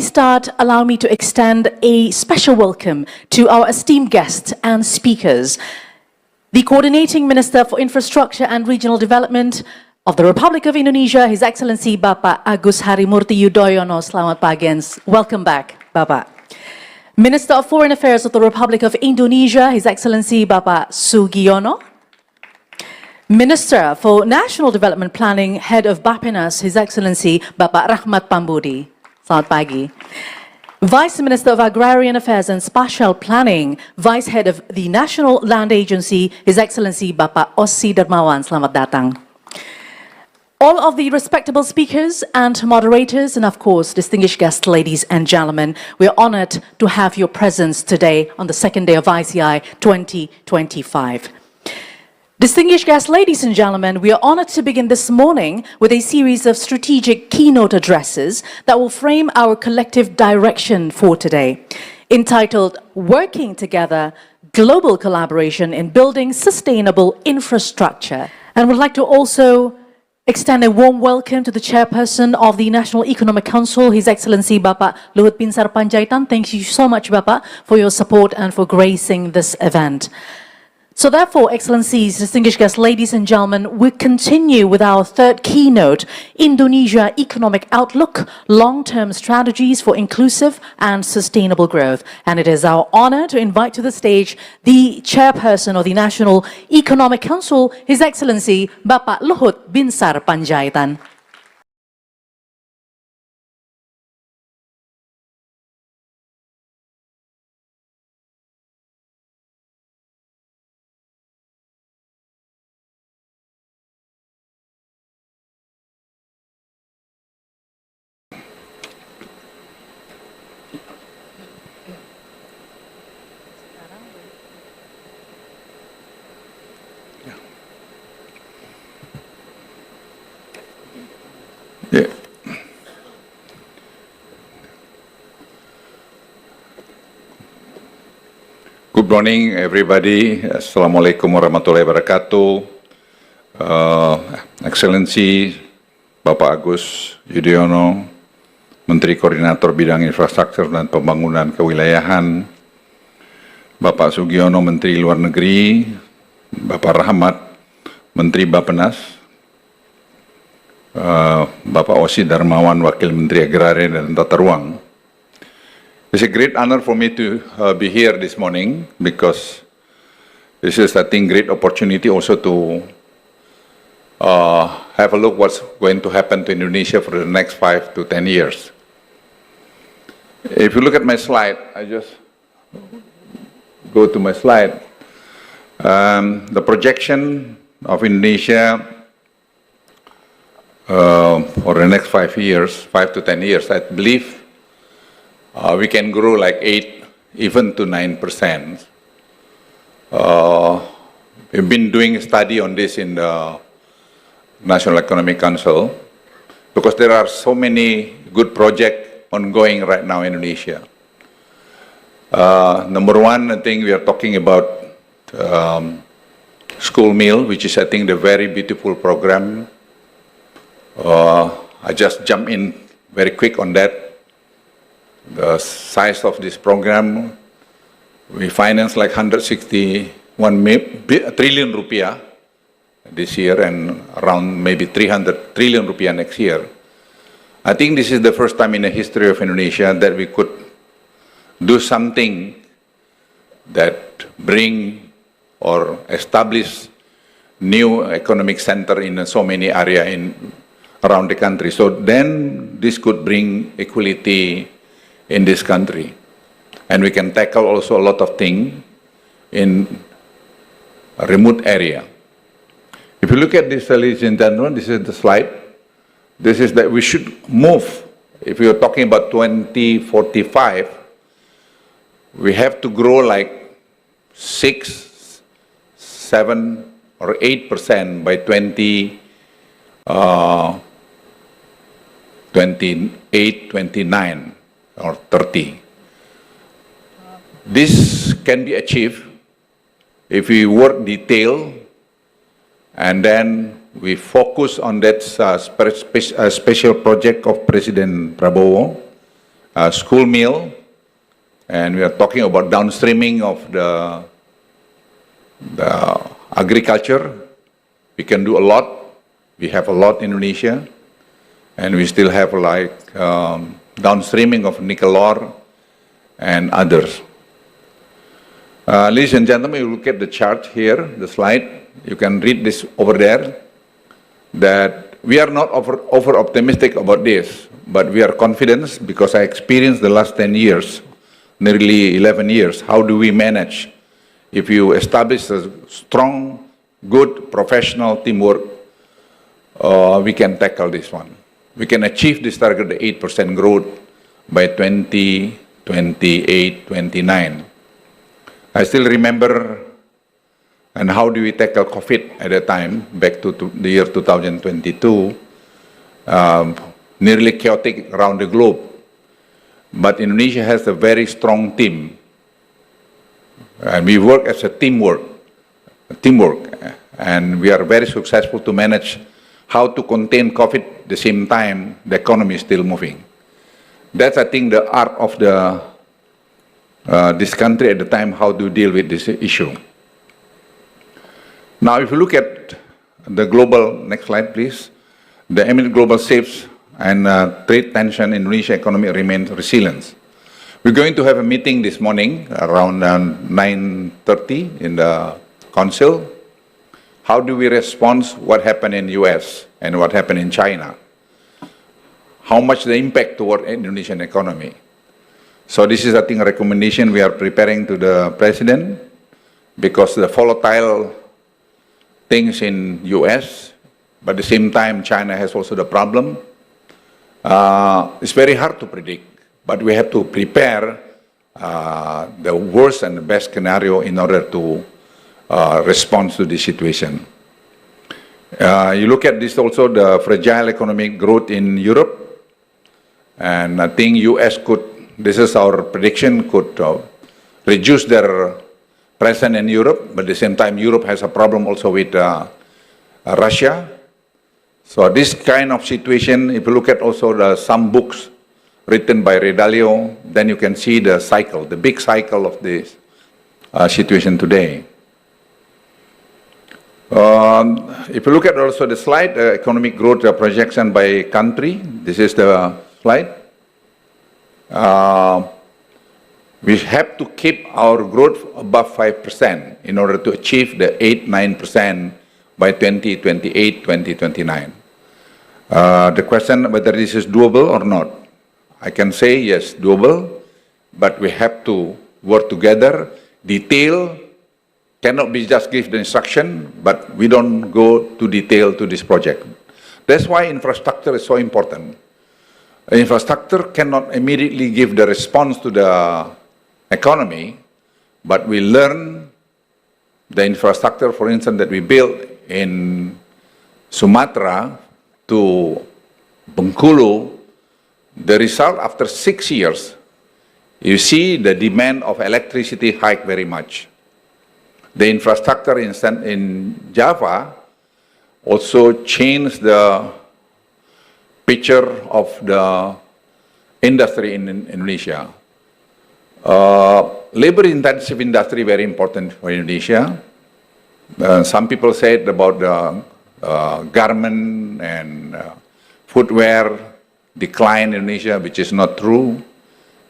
start, allow me to extend a special welcome to our esteemed guests and speakers. The Coordinating Minister for Infrastructure and Regional Development of the Republic of Indonesia, His Excellency Bapak Agus Harimurti Yudhoyono. Selamat pagi and welcome back, Bapak. Minister of Foreign Affairs of the Republic of Indonesia, His Excellency Bapak Sugiono. Minister for National Development Planning, Head of Bappenas, His Excellency Bapak Rahmat Pambudi. Selamat pagi. Vice Minister of Agrarian Affairs and Spatial Planning, Vice Head of the National Land Agency, His Excellency Bapak Ossi Darmawan. Selamat datang. All of the respectable speakers and moderators, and of course, distinguished guests, ladies and gentlemen, we are honored to have your presence today on the second day of ICI 2025. Distinguished guests, ladies and gentlemen, we are honored to begin this morning with a series of strategic keynote addresses that will frame our collective direction for today, entitled Working Together, Global Collaboration in Building Sustainable Infrastructure. And would like to also extend a warm welcome to the Chairperson of the National Economic Council, His Excellency Bapak Luhut Binsar Panjaitan. Thank you so much, Bapak, for your support and for gracing this event. So therefore, Excellencies, distinguished guests, ladies and gentlemen, we continue with our third keynote, Indonesia Economic Outlook, Long-Term Strategies for Inclusive and Sustainable Growth. And it is our honor to invite to the stage the Chairperson of the National Economic Council, His Excellency Bapak Luhut Binsar Panjaitan. Yeah. Good morning, everybody. Assalamualaikum warahmatullahi wabarakatuh. Excellency Bapak Agus Yudhoyono, Menteri Koordinator Bidang Infrastruktur dan Pembangunan Kewilayahan, Bapak Sugiono, Menteri Luar Negeri, Bapak Rahmat, Menteri Bappenas, Bapak Ossi Darmawan, Wakil Menteri Agrarian dan Tata Ruang. It's a great honor for me to be here this morning because this is, I think, great opportunity also to have a look what's going to happen to Indonesia for the next 5 to 10 years. If you look at my slide, I just go to my slide. The projection of Indonesia for the next 5 to 10 years, I believe we can grow like 8, even to 9%. We've been doing a study on this in the National Economic Council because there are so many good projects ongoing right now in Indonesia. Number one, I think we are talking about school meal, which is, I think, the very beautiful program. I just jump in very quick on that. The size of this program, we finance like 161 trillion rupiah this year and around maybe 300 trillion rupiah next year. I think this is the first time in the history of Indonesia that we could do something that bring or establish new economic center in so many areas around the country. So then this could bring equality in this country. And we can tackle also a lot of things in a remote area. If you look at this, ladies and gentlemen, this is the slide. This is that we should move. If we are talking about 2045, we have to grow like 6, 7, or 8% by 28, 29, or 30. This can be achieved if we work detail and then we focus on that special project of President Prabowo school meal, and we are talking about downstreaming of the agriculture. We can do a lot. We have a lot in Indonesia, and we still have like downstreaming of nickel ore and others. Ladies and gentlemen, you look at the chart here, the slide. You can read this over there, that we are not over optimistic about this, but we are confident because I experienced the last 10 years, nearly 11 years, how do we manage? If you establish a strong, good, professional teamwork, we can tackle this one. We can achieve this target, the 8% growth by 2028, 29. I still remember, and how do we tackle COVID at that time, back to the year 2022, nearly chaotic around the globe. But Indonesia has a very strong team. And we work as a teamwork, and we are very successful to manage how to contain COVID at the same time the economy is still moving. That's, I think, the art of this country at the time, how to deal with this issue. Now, if you look at the global, next slide, please. The imminent global shifts and trade tension in Indonesia economy remains resilient. We're going to have a meeting this morning around 9:30 in the council. How do we respond what happened in US and what happened in China? How much the impact toward Indonesian economy? So this is, I think, a recommendation we are preparing to the president, because the volatile things in US, but at the same time China has also the problem. It's very hard to predict, but we have to prepare the worst and the best scenario in order to respond to this situation. You look at this also, the fragile economic growth in Europe, and I think US could, this is our prediction, could reduce their presence in Europe, but at the same time Europe has a problem also with Russia. So this kind of situation, if you look at also some books written by Ray Dalio, then you can see the cycle, the big cycle of this situation today. If you look at also the slide, economic growth projection by country, this is the slide. We have to keep our growth above 5% in order to achieve the 8-9% by 2028, 2029. The question whether this is doable or not, I can say yes, doable, but we have to work together. Detail cannot be just give the instruction, but we don't go to detail to this project. That's why infrastructure is so important. Infrastructure cannot immediately give the response to the economy, but we learn the infrastructure, for instance, that we built in Sumatra to Bengkulu. The result after 6 years, you see the demand of electricity hike very much. The infrastructure in Java also changed the picture of the industry in Indonesia. Labor-intensive industry very important for Indonesia. Some people said about the garment and footwear decline in Indonesia, which is not true,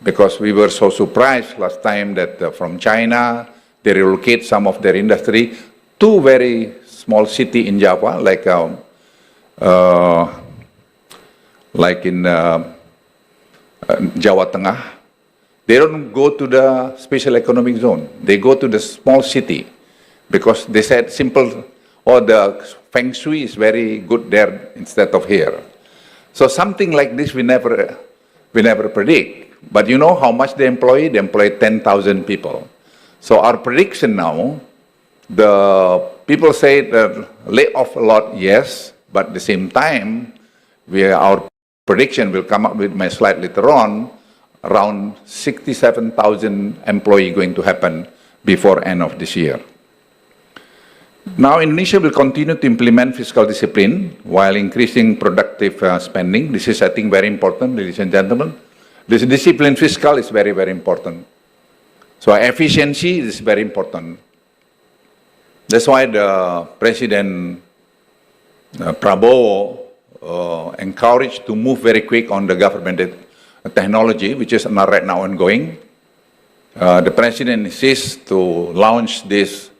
because we were so surprised last time that from China, they relocate some of their industry to very small city in Java, like in Jawa Tengah. They don't go to the special economic zone. They go to the small city because they said simple, oh, the feng shui is very good there instead of here. So something like this we never predict. But you know how much they employ? They employ 10,000 people. So our prediction now, the people say that lay off a lot, yes, but at the same time, our prediction will come up with my slide later on, around 67,000 employees going to happen before end of this year. Now, Indonesia will continue to implement fiscal discipline while increasing productive spending. This is, I think, very important, ladies and gentlemen. This discipline fiscal is very, very important. So efficiency is very important. That's why the President Prabowo encouraged to move very quick on the government technology, which is not right now ongoing. The President insists to launch this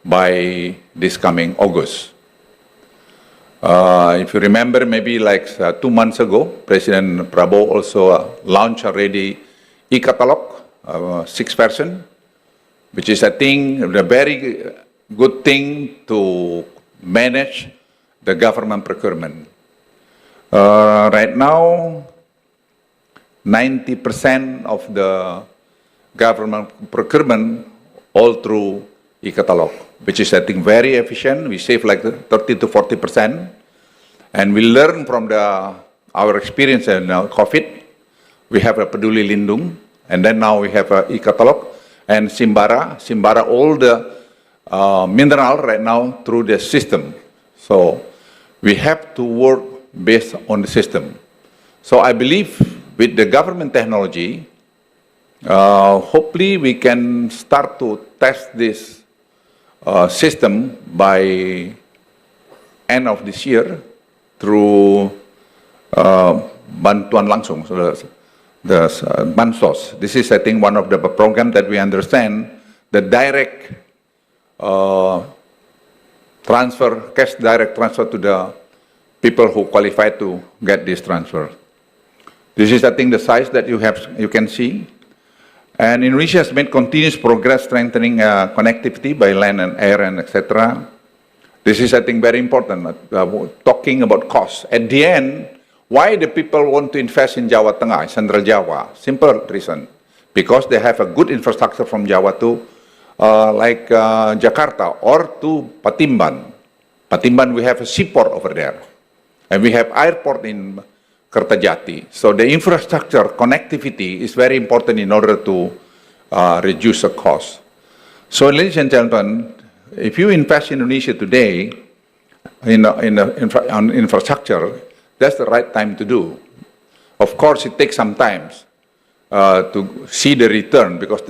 by this coming August. If you remember, maybe like 2 months ago, President Prabowo also launched already e-catalog, 6 version, which is, I think, a very good thing to manage the government procurement. Right now, 90% of the government procurement all through e-catalog, which is, I think, very efficient. We save like 30 to 40%. And we learn from our experience in COVID. We have a Peduli Lindung, and then now we have a e-catalog, and Simbara, all the mineral right now through the system. So we have to work based on the system. So I believe with the government technology, hopefully we can start to test this system by end of this year through bantuan langsung, so the bansos. This is, I think, one of the programs that we understand the direct transfer, cash direct transfer to the people who qualify to get this transfer. This is, I think, the size that you can see. And Indonesia has made continuous progress strengthening connectivity by land and air and etc. This is, I think, very important, talking about cost. At the end, why the people want to invest in Jawa Tengah, Central Java? Simple reason. Because they have a good infrastructure from Java to like Jakarta or to Patimban. Patimban, we have a seaport over there. And we have airport in Kertajati. So the infrastructure connectivity is very important in order to reduce the cost. So, ladies and gentlemen, if you invest in Indonesia today on infrastructure, that's the right time to do. Of course, it takes some time to see the return because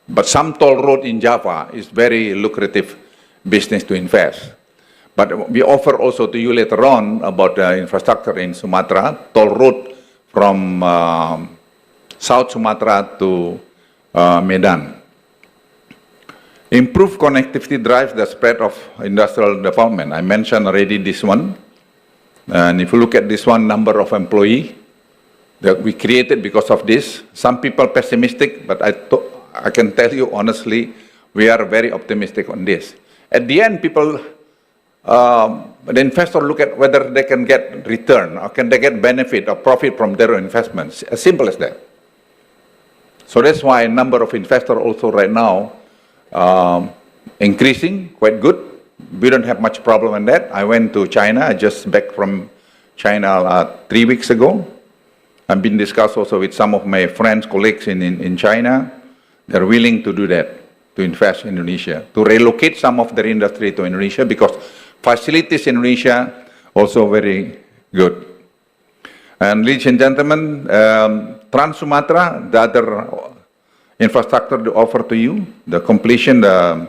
but some toll road in Java is very lucrative business to invest. But we offer also to you later on about the infrastructure in Sumatra, toll road from South Sumatra to Medan. Improved connectivity drives the spread of industrial development. I mentioned already this one. And if you look at this one, number of employees that we created because of this, some people pessimistic, but I can tell you honestly, we are very optimistic on this. At the end, people, the investor look at whether they can get return or can they get benefit or profit from their investments. As simple as that. So that's why a number of investors also right now increasing quite good. We don't have much problem in that. I went to China. I just back from China 3 weeks ago. I've been discussed also with some of my friends, colleagues in China. They're willing to do that, to invest in Indonesia, to relocate some of their industry to Indonesia because facilities in Indonesia also very good. And ladies and gentlemen, Trans Sumatra, the other infrastructure to offer to you, the completion, the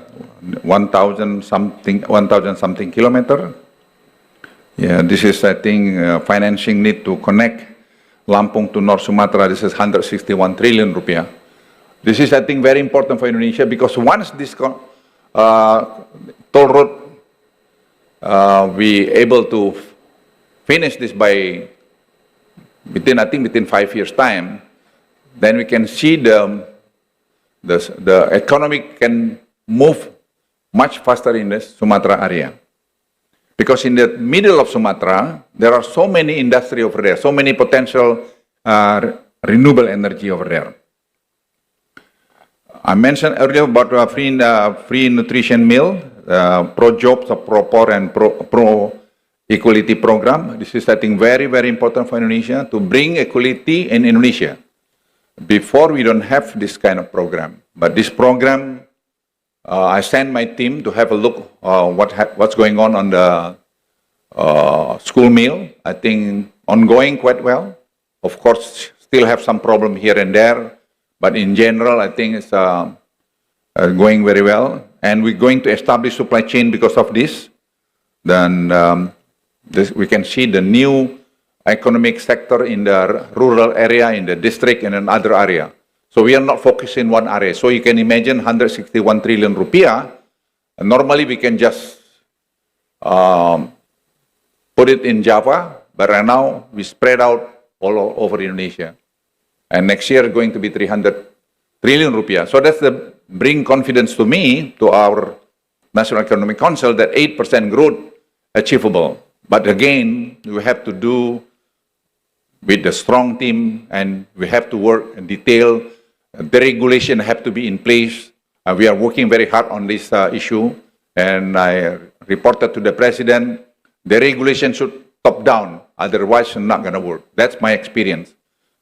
1,000 something kilometer. Yeah, this is, I think, financing need to connect Lampung to North Sumatra. This is 161 trillion rupiah. This is, I think, very important for Indonesia because once this toll road we able to finish this by within 5 years time, then we can see the economy can move much faster in the Sumatra area. Because in the middle of Sumatra, there are so many industry over there, so many potential renewable energy over there. I mentioned earlier about free nutrition meal, pro-jobs, pro-poor, and pro-equality program. This is, I think, very, very important for Indonesia to bring equality in Indonesia. Before, we don't have this kind of program. But this program, I sent my team to have a look what's going on the school meal. I think ongoing quite well. Of course, still have some problem here and there, but in general, I think it's going very well. And we're going to establish supply chain because of this. Then we can see the new economic sector in the rural area, in the district, and another area. So we are not focused in one area. So you can imagine 161 trillion rupiah. And normally we can just put it in Java, but right now we spread out all over Indonesia. And next year going to be 300 trillion rupiah. So that's the bring confidence to me, to our National Economic Council, that 8% growth achievable. But again, we have to do with a strong team, and we have to work in detail. The regulation have to be in place. We are working very hard on this issue, and I reported to the President, the regulation should top down, otherwise it's not going to work. That's my experience.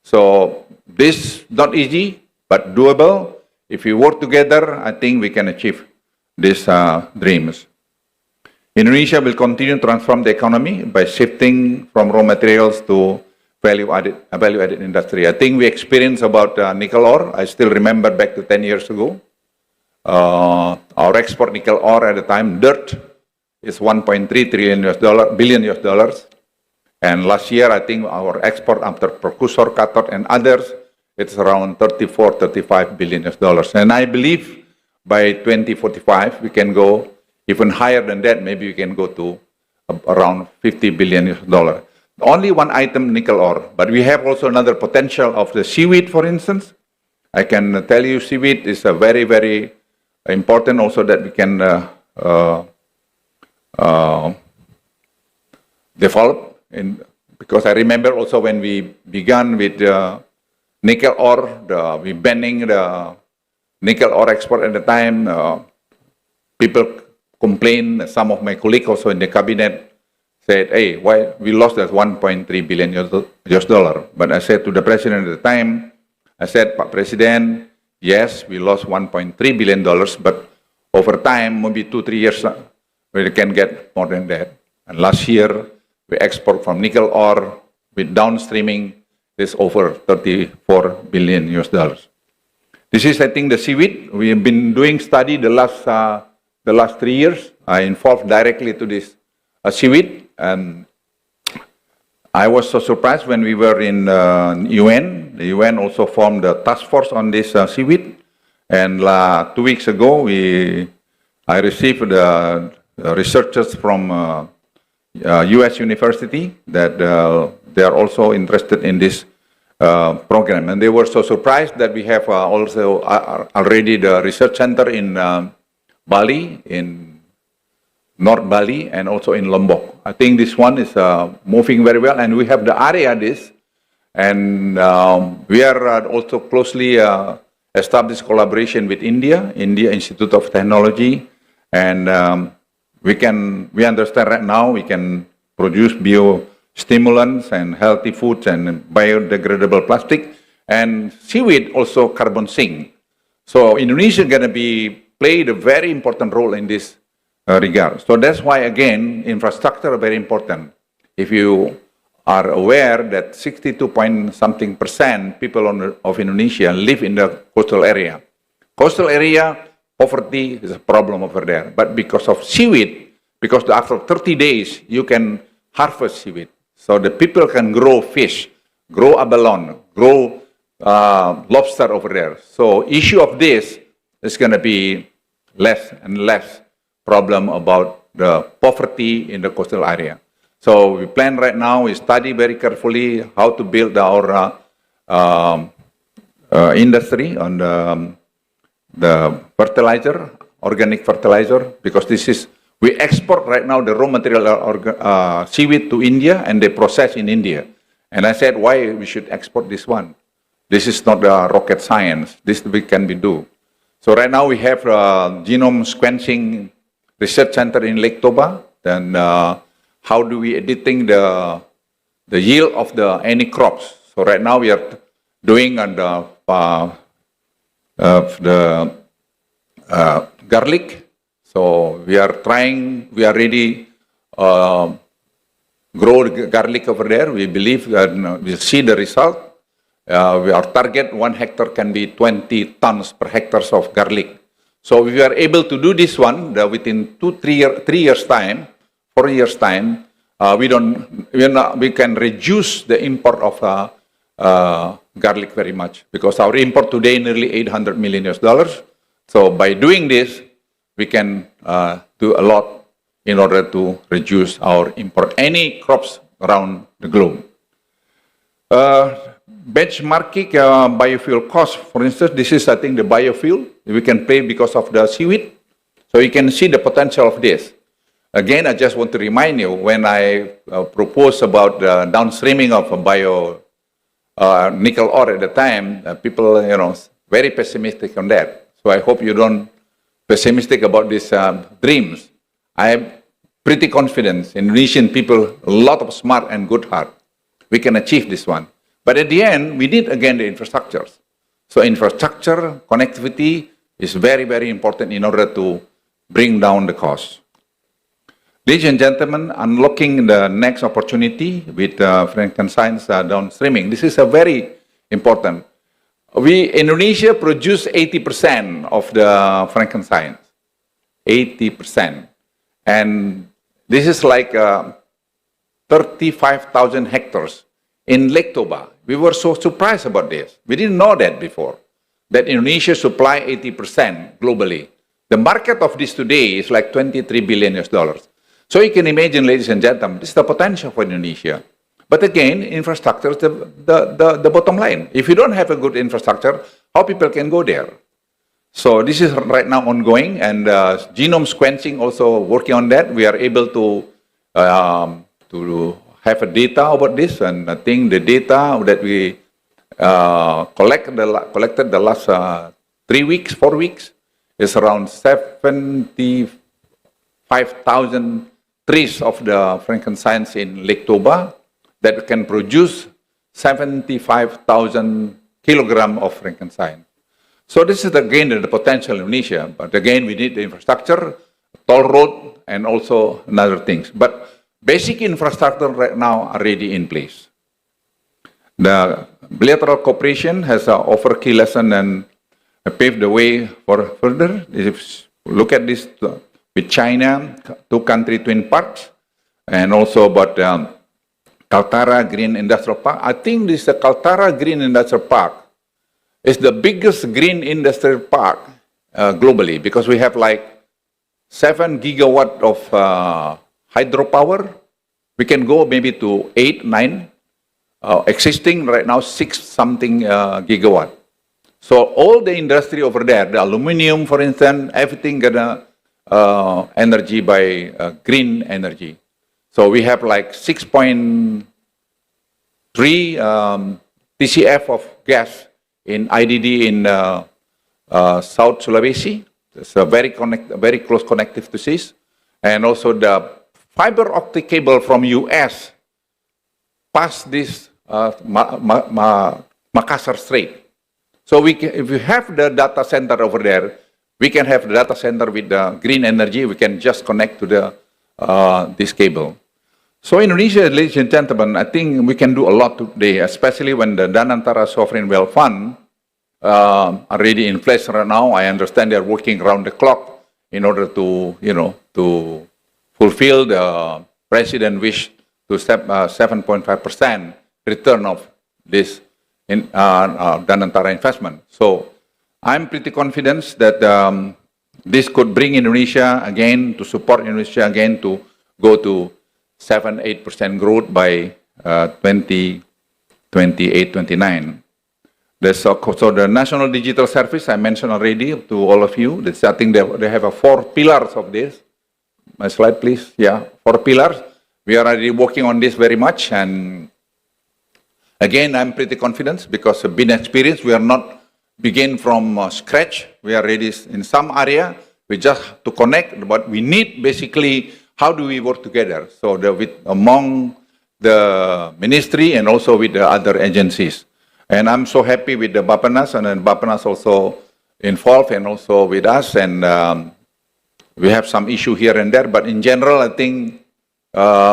So this not easy, but doable. If we work together, I think we can achieve these dreams. Indonesia will continue to transform the economy by shifting from raw materials to value-added industry. I think we experienced about nickel ore. I still remember back to 10 years ago. Our export nickel ore at the time, dirt, is 1.3 billion US dollars. And last year, I think our export after precursor, cathode, and others, it's around 35 billion US dollars. And I believe by 2045, we can go even higher than that. Maybe we can go to around 50 billion US dollars. Only one item, nickel ore, but we have also another potential of the seaweed, for instance. I can tell you seaweed is a very, very important also that we can develop. Because I remember also when we began with nickel ore, we banning the nickel ore export at the time. People complained, some of my colleagues also in the cabinet said, hey, why we lost that 1.3 billion US dollar. But I said to the President at the time, I said, Pak President, yes, we lost 1.3 billion dollars, but over time, maybe 2-3 years, we can get more than that. And last year, we export from nickel ore with downstreaming is over 34 billion US dollars. This is, I think, the seaweed. We have been doing study the last 3 years. I involved directly to this seaweed, and I was so surprised when we were in UN. The UN also formed a task force on this seaweed, and 2 weeks ago, I received researchers from US University that they are also interested in this program, and they were so surprised that we have also already the research center in Bali, in North Bali, and also in Lombok. I think this one is moving very well, and we have the area this, and we are also closely established collaboration with India Institute of Technology, and we understand right now we can produce biostimulants and healthy foods and biodegradable plastic, and seaweed also carbon sink. So Indonesia is going to play a very important role in this regard. So that's why, again, infrastructure is very important. If you are aware that 62-point-something% people of Indonesia live in the coastal area. Coastal area, poverty is a problem over there. But because of seaweed, because after 30 days, you can harvest seaweed. So the people can grow fish, grow abalone, grow lobster over there. So issue of this is going to be less and less problem about the poverty in the coastal area. So we plan right now, we study very carefully how to build our industry on the fertilizer, organic fertilizer, because we export right now the raw material seaweed to India, and they process in India. And I said, why we should export this one? This is not rocket science. This we can do. So right now we have genome sequencing research center in Lake Toba. Then how do we editing the yield of any crops? So right now we are doing on the garlic. So we are ready grow garlic over there. We believe that we'll see the result. our target 1 hectare can be 20 tons per hectare of garlic. So if we are able to do this one within 3 years time, 4 years time, we can reduce the import of garlic very much, because our import today nearly $800 million. So by doing this, we can do a lot in order to reduce our import any crops around the globe. Benchmarking biofuel cost, for instance, this is, I think, the biofuel we can pay because of the seaweed. So you can see the potential of this. Again, I just want to remind you, when I proposed about the downstreaming of nickel ore at the time, people, very pessimistic on that. So I hope you don't pessimistic about these dreams. I am pretty confident Indonesian people, a lot of smart and good heart. We can achieve this one. But at the end, we need again the infrastructures. So infrastructure, connectivity is very, very important in order to bring down the cost. Ladies and gentlemen, unlocking the next opportunity with Frankenstein's downstreaming. This is a very important. Indonesia produce 80% of the Frankenstein, 80%. And this is like 35,000 hectares in Lake Toba. We were so surprised about this. We didn't know that before, that Indonesia supply 80% globally. The market of this today is like $23 billion. So you can imagine, ladies and gentlemen, this is the potential for Indonesia. But again, infrastructure is the bottom line. If you don't have a good infrastructure, how people can go there? So this is right now ongoing, and genome sequencing also working on that. We are able to have a data about this, and I think the data that we collected the last 3 weeks, 4 weeks, is around 75,000 trees of the Frankensteins in Lake Toba that can produce 75,000 kilograms of Frankenstein. So this is again the potential in Indonesia, but again we need the infrastructure, toll road, and also other things. But basic infrastructure right now are already in place. The bilateral cooperation has offered key lesson and paved the way for further. If you look at this with China, 2-country twin parks, and also about Kaltara Green Industrial Park. I think this Kaltara Green Industrial Park is the biggest green industrial park globally, because we have like 7 gigawatt of hydropower. We can go maybe to 8, 9. Existing right now 6 something gigawatt. So all the industry over there, the aluminum, for instance, everything gonna energy by green energy. So we have like 6.3 TCF of gas in IDD in South Sulawesi. It's a very close connective to SIS. And also the fiber optic cable from US past this Makassar Strait. So if we have the data center over there, we can have the data center with the green energy. We can just connect to the this cable. So Indonesia, ladies and gentlemen, I think we can do a lot today, especially when the Danantara Sovereign Wealth Fund are already in place right now. I understand they are working around the clock in order to, to fulfill the president wish to 7.5% return of this Danantara investment. So I'm pretty confident that this could bring Indonesia again, to support Indonesia again to go to 7-8% growth by 2028-29. So the National Digital Service, I mentioned already to all of you. I think they have 4 pillars of this. My slide, please. Yeah, 4 pillars. We are already working on this very much. And again, I'm pretty confident because of been experience. We are not begin from scratch. We are ready in some area. We just to connect, but we need basically how do we work together? So among the ministry and also with the other agencies. And I'm so happy with the Bappenas, and then Bappenas also involved and also with us. And we have some issue here and there, but in general, I think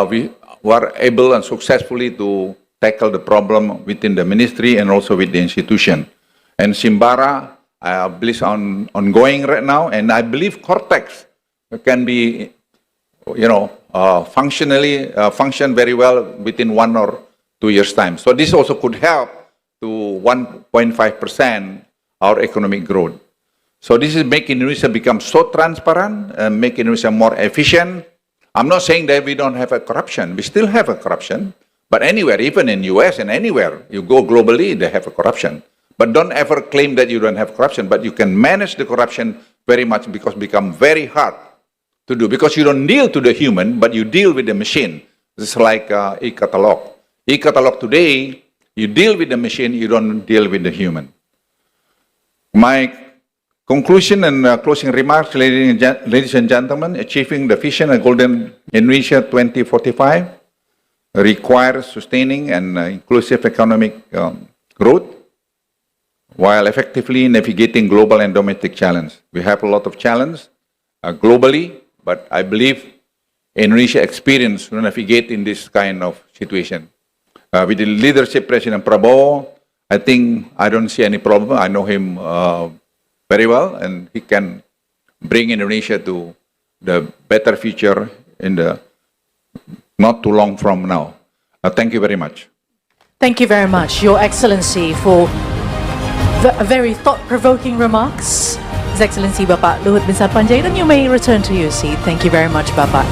we were able and successfully to tackle the problem within the ministry and also with the institution. And Simbara, I believe ongoing right now, and I believe Cortex can be, function very well within 1 or 2 years' time. So this also could help to 1.5% our economic growth. So this is making Indonesia become so transparent, making Indonesia more efficient. I'm not saying that we don't have a corruption. We still have a corruption. But anywhere, even in US and anywhere, you go globally, they have a corruption. But don't ever claim that you don't have corruption. But you can manage the corruption very much because it becomes very hard to do. Because you don't deal to the human, but you deal with the machine. It's like e-catalog. E-catalog today, you deal with the machine, you don't deal with the human. My conclusion and closing remarks, ladies and gentlemen, achieving the vision of Golden Indonesia 2045 requires sustaining and inclusive economic growth while effectively navigating global and domestic challenge. We have a lot of challenge globally, but I believe Indonesia experience to navigate in this kind of situation. With the leadership President Prabowo, I think I don't see any problem. I know him very well, and he can bring Indonesia to the better future in the not too long from now. Thank you very much. Thank you very much, Your Excellency, for very thought-provoking remarks. His Excellency Bapak Luhut Bin Sarpanjaitan, you may return to your seat. Thank you very much, Bapak.